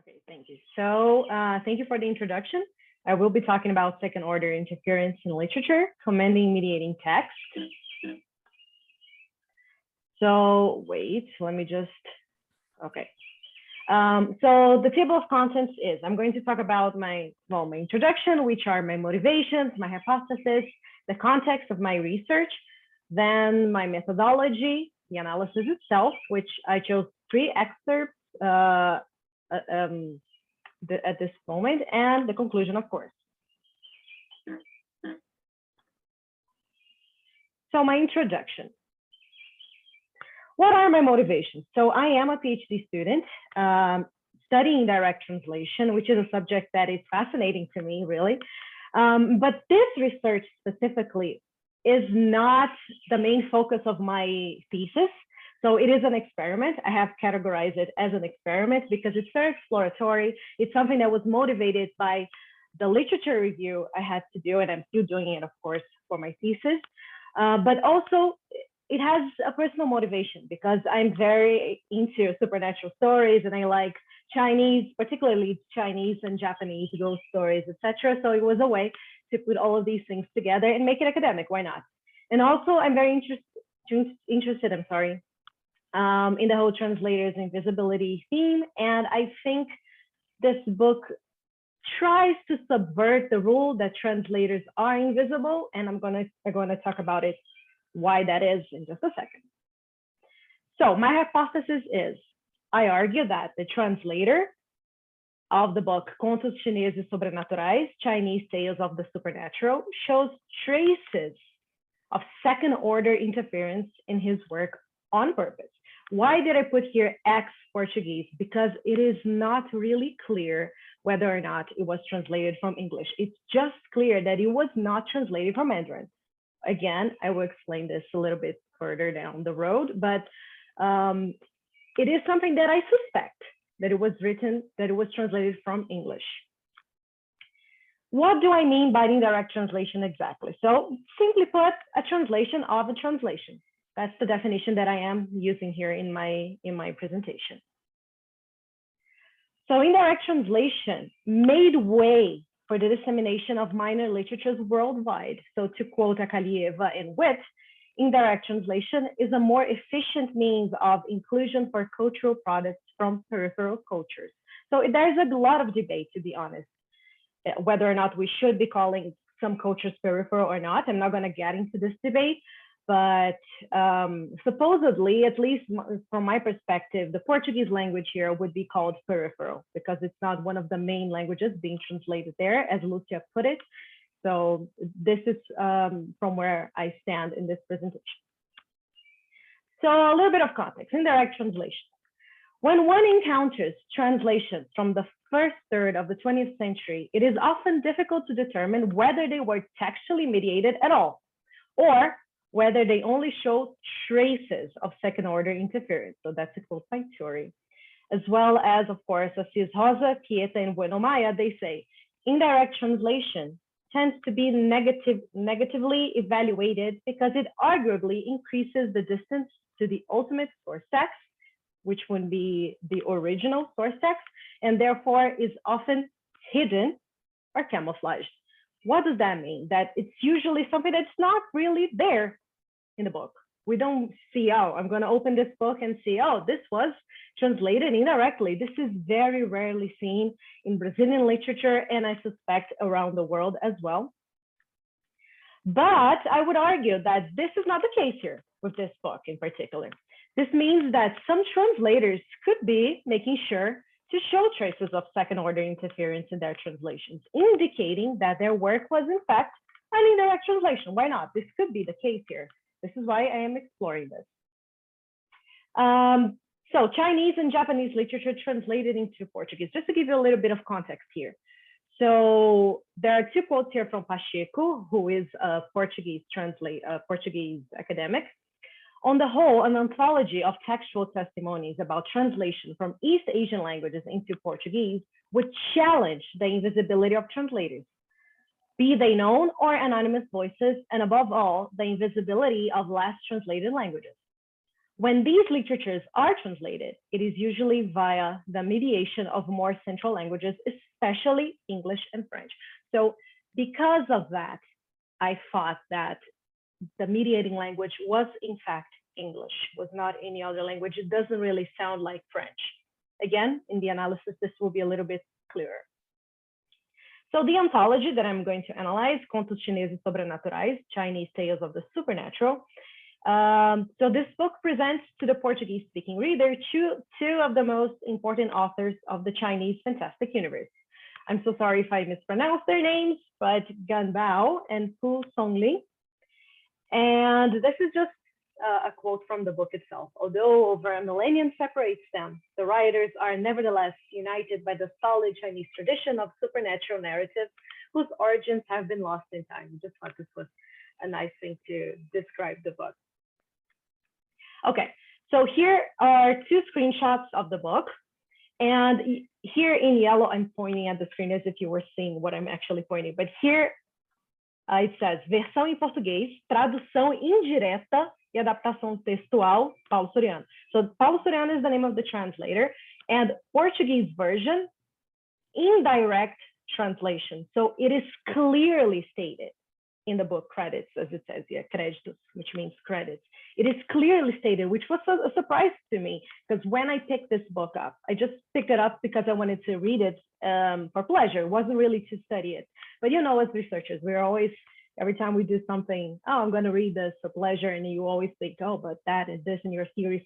Okay, thank you. So thank you for the introduction. I will be talking about second order interference in literature, commending mediating text. So wait, let me just, okay. So the table of contents is, I'm going to talk about my introduction, which are my motivations, my hypothesis, the context of my research, then my methodology, the analysis itself, which I chose 3 excerpts at this moment, and the conclusion, of course. So my introduction. What are my motivations? So I am a PhD student studying direct translation, which is a subject that is fascinating to me, really. But this research specifically is not the main focus of my thesis. So it is an experiment. I have categorized it as an experiment because it's very exploratory. It's something that was motivated by the literature review I had to do, and I'm still doing it, of course, for my thesis. But also, it has a personal motivation because I'm very into supernatural stories and I like Chinese, particularly Chinese and Japanese ghost stories, etc. So it was a way to put all of these things together and make it academic. Why not? And also, I'm very interested, in the whole translators invisibility theme. And I think this book tries to subvert the rule that translators are invisible. And I'm going to talk about it, why that is, in just a second. So my hypothesis is, I argue that the translator of the book Contos Chineses Sobrenaturais, Chinese Tales of the Supernatural, shows traces of second order interference in his work on purpose. Why did I put here ex-Portuguese? Because it is not really clear whether or not it was translated from English. It's just clear that it was not translated from Mandarin. Again, I will explain this a little bit further down the road, but it is something that I suspect that it was translated from English. What do I mean by indirect translation exactly? So simply put, a translation of a translation. That's the definition that I am using here in my presentation. So indirect translation made way for the dissemination of minor literatures worldwide. So to quote Akalieva and Witt, indirect translation is a more efficient means of inclusion for cultural products from peripheral cultures. So there's a lot of debate, to be honest, whether or not we should be calling some cultures peripheral or not. I'm not going to get into this debate. But supposedly, at least from my perspective, the Portuguese language here would be called peripheral because it's not one of the main languages being translated there, as Lucia put it. So this is from where I stand in this presentation. So a little bit of context, indirect translation. When one encounters translations from the first third of the 20th century, it is often difficult to determine whether they were textually mediated at all, or whether they only show traces of second order interference. So that's a quote by Toury. As well as, of course, Assis Rosa, Pieta, and Bueno Maya, they say, indirect translation tends to be negatively evaluated because it arguably increases the distance to the ultimate source text, which would be the original source text, and therefore is often hidden or camouflaged. What does that mean? That it's usually something that's not really there in the book. We don't see, oh, I'm going to open this book and see, oh, this was translated indirectly. This is very rarely seen in Brazilian literature, and I suspect around the world as well. But I would argue that this is not the case here with this book in particular. This means that some translators could be making sure to show traces of second order interference in their translations, indicating that their work was in fact an indirect translation. Why not? This could be the case here. This is why I am exploring this. So Chinese and Japanese literature translated into Portuguese, just to give you a little bit of context here. So there are 2 quotes here from Pacheco, who is a Portuguese academic. On the whole, an anthology of textual testimonies about translation from East Asian languages into Portuguese would challenge the invisibility of translators, be they known or anonymous voices, and above all, the invisibility of less translated languages. When these literatures are translated, it is usually via the mediation of more central languages, especially English and French. So because of that, I thought that the mediating language was in fact English, was not any other language. It doesn't really sound like French. Again, in the analysis, this will be a little bit clearer. So the anthology that I'm going to analyze, Contos Chineses Sobrenaturais, Chinese Tales of the Supernatural. So this book presents to the Portuguese-speaking reader two of the most important authors of the Chinese fantastic universe. I'm so sorry if I mispronounce their names, but Gan Bao and Fu Songling. And this is just a quote from the book itself. Although over a millennium separates them, the writers are nevertheless united by the solid Chinese tradition of supernatural narratives whose origins have been lost in time. I just thought this was a nice thing to describe the book. Okay, so here are two screenshots of the book. And here in yellow, I'm pointing at the screen as if you were seeing what I'm actually pointing. But here it says, versão em português, tradução indireta e adaptação textual, Paulo Soriano. So Paulo Soriano is the name of the translator, and Portuguese version, indirect translation. So it is clearly stated in the book credits, as it says here, créditos, which means credits. It is clearly stated, which was a surprise to me, because when I picked this book up, I just picked it up because I wanted to read it for pleasure. It wasn't really to study it. But you know, as researchers, we're always, every time we do something, oh, I'm going to read this for pleasure, and you always think, oh, but that and this and your theories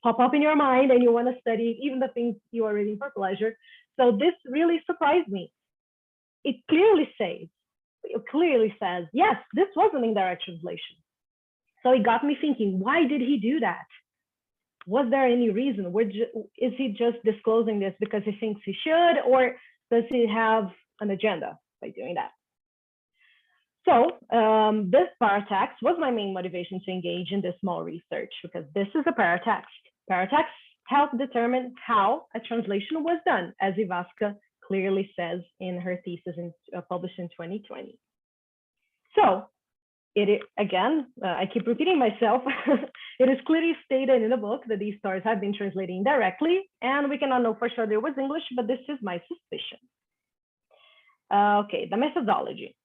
pop up in your mind, and you want to study even the things you are reading for pleasure. So this really surprised me. It clearly says, yes, this was an indirect translation. So it got me thinking, why did he do that? Was there any reason? Is he just disclosing this because he thinks he should, or does he have an agenda by doing that? So this paratext was my main motivation to engage in this small research, because this is a paratext. Paratexts help determine how a translation was done, as Ivaska clearly says in her thesis published in 2020. So again, I keep repeating myself, it is clearly stated in the book that these stories have been translated indirectly, and we cannot know for sure there was English, but this is my suspicion. Okay, the methodology.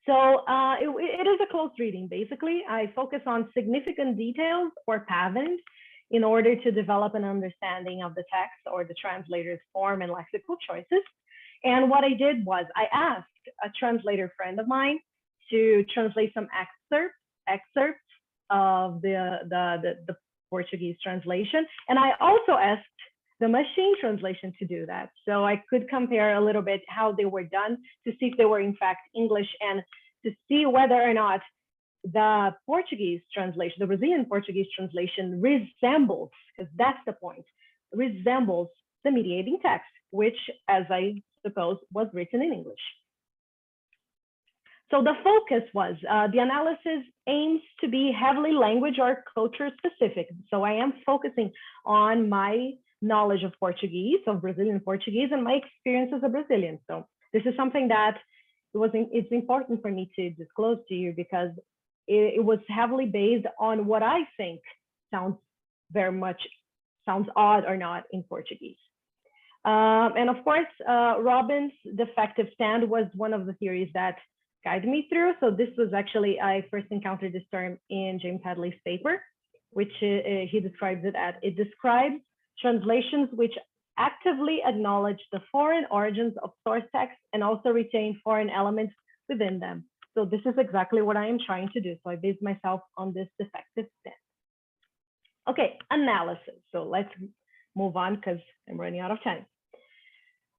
So it is a close reading, basically. I focus on significant details or patterns in order to develop an understanding of the text or the translator's form and lexical choices. And what I did was I asked a translator friend of mine to translate some excerpts of the Portuguese translation. And I also asked the machine translation to do that. So I could compare a little bit how they were done to see if they were in fact English, and to see whether or not the Portuguese translation, the Brazilian Portuguese translation resembles, because that's the point, resembles the mediating text, which, as I suppose, was written in English. So the focus was, the analysis aims to be heavily language or culture specific. So I am focusing on my knowledge of Portuguese, of Brazilian Portuguese, and my experience as a Brazilian. So this is something that it's important for me to disclose to you, because it was heavily based on what I think sounds odd or not in Portuguese. And of course, Robin's defective stand was one of the theories that guided me through. So this was actually, I first encountered this term in James Hadley's paper, which he describes it as, it describes translations which actively acknowledge the foreign origins of source text and also retain foreign elements within them. So this is exactly what I am trying to do. So I based myself on this defective stand. Okay, analysis. So let's move on because I'm running out of time.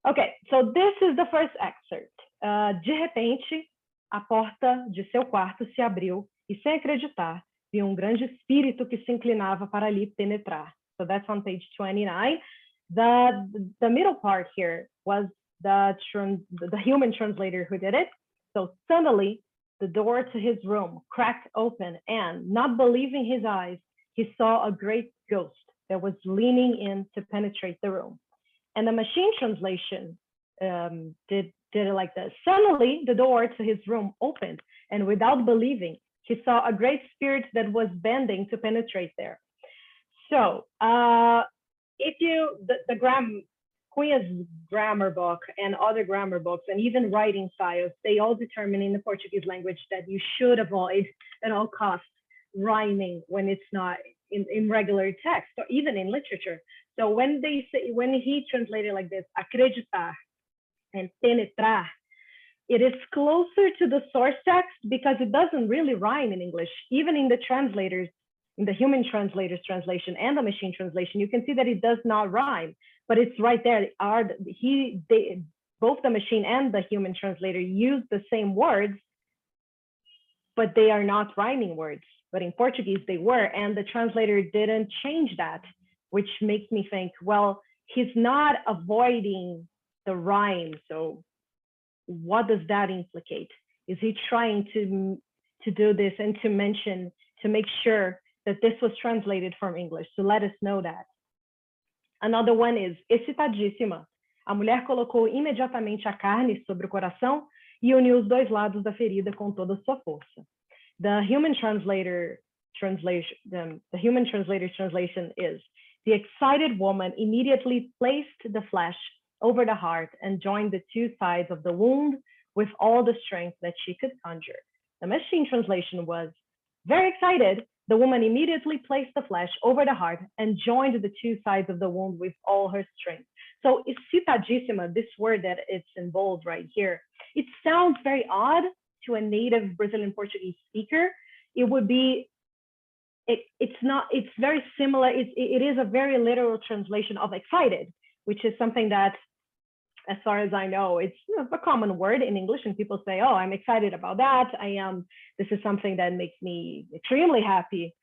Okay, so this is the first excerpt. De repente, a porta de seu quarto se abriu e, sem acreditar, viu grande espírito que se inclinava para ali penetrar. So that's on page 29. The middle part here was the human translator who did it. So suddenly, the door to his room cracked open, and, not believing his eyes, he saw a great ghost that was leaning in to penetrate the room. And the machine translation did it like this. Suddenly, the door to his room opened, and without believing, he saw a great spirit that was bending to penetrate there. So if you, Cunha's grammar book and other grammar books and even writing styles, they all determine in the Portuguese language that you should avoid at all costs rhyming when it's not in regular text or even in literature. So when they say, when he translated like this, acreditar and penetrar, it is closer to the source text because it doesn't really rhyme in English. Even in the translators, in the human translators translation and the machine translation, you can see that it does not rhyme, but it's right there. Both the machine and the human translator use the same words, but they are not rhyming words. But in Portuguese, they were, and the translator didn't change that, which makes me think, well, he's not avoiding the rhyme. So what does that implicate? Is he trying to do this and to mention, to make sure that this was translated from English, to let us know that? Another one is excitadíssima. A mulher colocou imediatamente a carne sobre o coração e uniu os dois lados da ferida com toda a sua força. The human translator's translation is, the excited woman immediately placed the flesh over the heart and joined the two sides of the wound with all the strength that she could conjure. The machine translation was, very excited, the woman immediately placed the flesh over the heart and joined the two sides of the wound with all her strength. So excitadíssima, this word that it's involved right here, it sounds very odd to a native Brazilian Portuguese speaker. It would be, it's very similar. It is a very literal translation of excited, which is something that, as far as I know, it's a common word in English, and people say, oh, I'm excited about that. This is something that makes me extremely happy.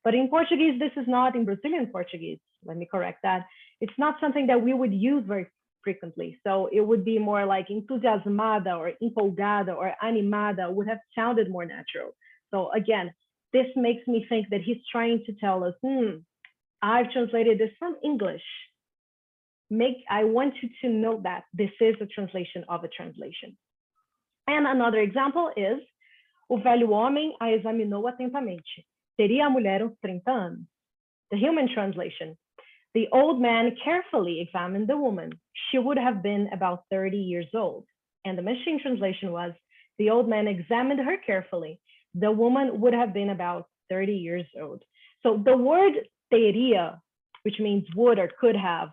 But in Portuguese, this is not, in Brazilian Portuguese, let me correct that. It's not something that we would use very frequently. So it would be more like entusiasmada or empolgada or animada would have sounded more natural. So again, this makes me think that he's trying to tell us, I've translated this from English. I want you to know that this is a translation of a translation. And another example is, o velho homem a examinou atentamente. Teria a mulher uns 30 anos. The human translation, the old man carefully examined the woman. She would have been about 30 years old. And the machine translation was, the old man examined her carefully. The woman would have been about 30 years old. So the word teria, which means would or could have,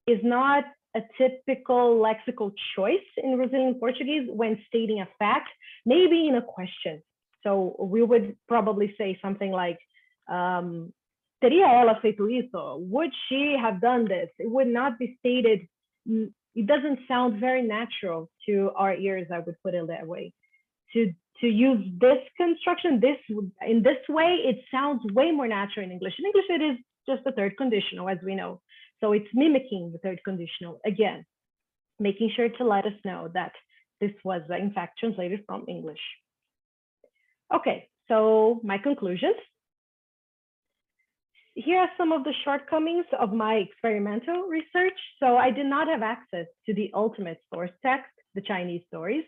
is not a typical lexical choice in Brazilian Portuguese when stating a fact, maybe in a question. So we would probably say something like, teria ela feito isso? Would she have done this? It would not be stated. It doesn't sound very natural to our ears, I would put it that way. To use this construction, in this way, it sounds way more natural in English. In English, it is just the third conditional, as we know. So it's mimicking the third conditional, again, making sure to let us know that this was, in fact, translated from English. Okay, so my conclusions. Here are some of the shortcomings of my experimental research. So I did not have access to the ultimate source text, the Chinese stories,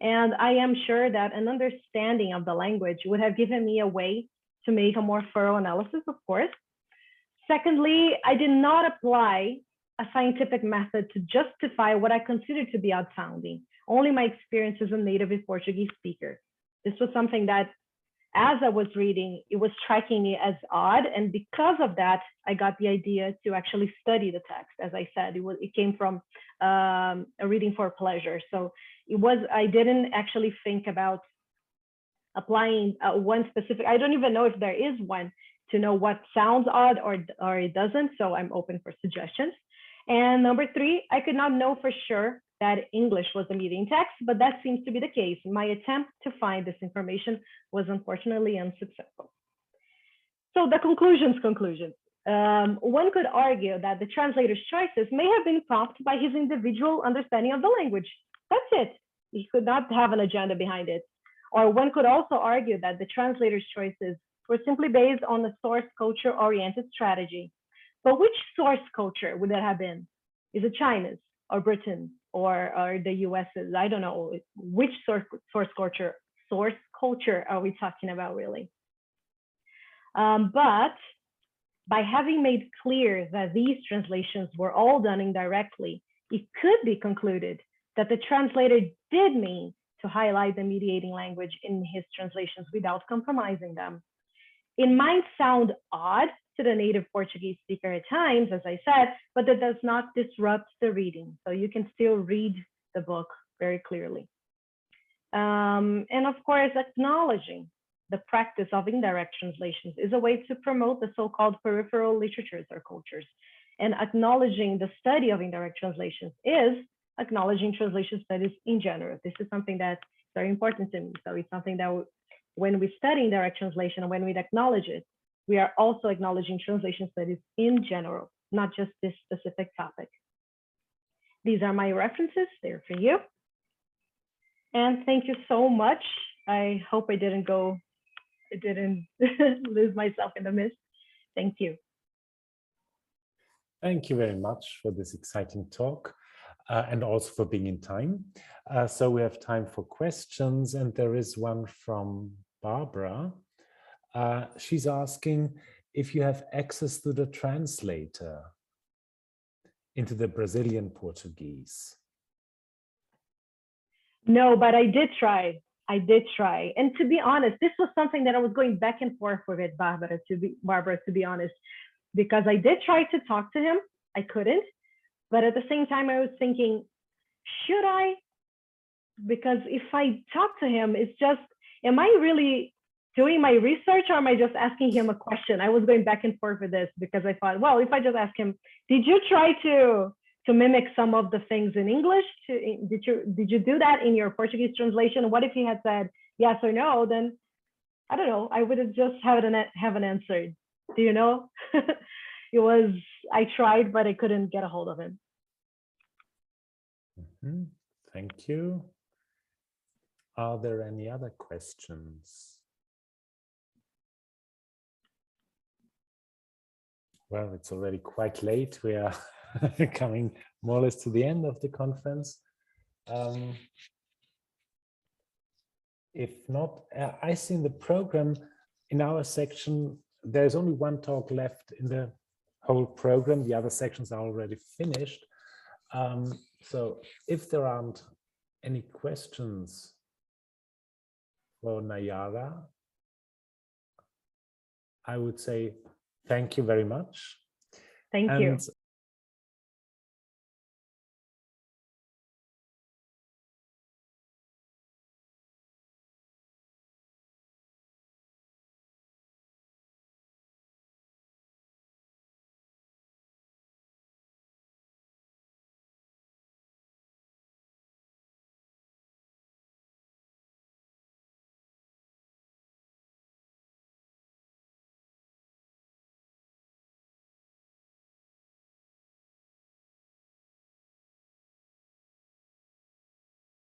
and I am sure that an understanding of the language would have given me a way to make a more thorough analysis, of course. Secondly, I did not apply a scientific method to justify what I consider to be odd sounding, only my experience as a native Portuguese speaker. This was something that, as I was reading, it was striking me as odd. And because of that, I got the idea to actually study the text. As I said, it came from a reading for pleasure. So I didn't actually think about applying one specific, I don't even know if there is one, to know what sounds odd or it doesn't. So I'm open for suggestions. And number three, I could not know for sure that English was a mediating text, but that seems to be the case. My attempt to find this information was unfortunately unsuccessful. So the conclusions. One could argue that the translator's choices may have been prompted by his individual understanding of the language. That's it. He could not have an agenda behind it. Or one could also argue that the translator's choices were simply based on the source culture-oriented strategy. But which source culture would that have been? Is it China's or Britain or the US's? I don't know. Which source culture are we talking about, really? But by having made clear that these translations were all done indirectly, it could be concluded that the translator did mean to highlight the mediating language in his translations without compromising them. It might sound odd to the native Portuguese speaker at times, as I said, but that does not disrupt the reading. So you can still read the book very clearly. And of course, acknowledging the practice of indirect translations is a way to promote the so-called peripheral literatures or cultures. And acknowledging the study of indirect translations is acknowledging translation studies in general. This is something that's very important to me. So it's something that when we study indirect translation and when we acknowledge it, we are also acknowledging translation studies in general, not just this specific topic. These are my references, they're for you. And thank you so much. I hope I didn't lose myself in the mist. Thank you. Thank you very much for this exciting talk and also for being in time. So we have time for questions, and there is one from Barbara. She's asking if you have access to the translator into the Brazilian Portuguese. No, but I did try. And to be honest, this was something that I was going back and forth with Barbara, to be honest, because I did try to talk to him. I couldn't. But at the same time, I was thinking, should I? Because if I talk to him, it's just, am I really doing my research or am I just asking him a question? I was going back and forth with this because I thought, well, if I just ask him, did you try to mimic some of the things in English? Did you do that in your Portuguese translation? What if he had said yes or no? Then I don't know. I would have just haven't answered. Do you know? I tried, but I couldn't get a hold of him. Mm-hmm. Thank you. Are there any other questions? Well, it's already quite late. We are coming more or less to the end of the conference. If not, I see in the program, in our section, there's only one talk left in the whole program. The other sections are already finished. So if there aren't any questions for Nayara, I would say thank you very much. Thank you.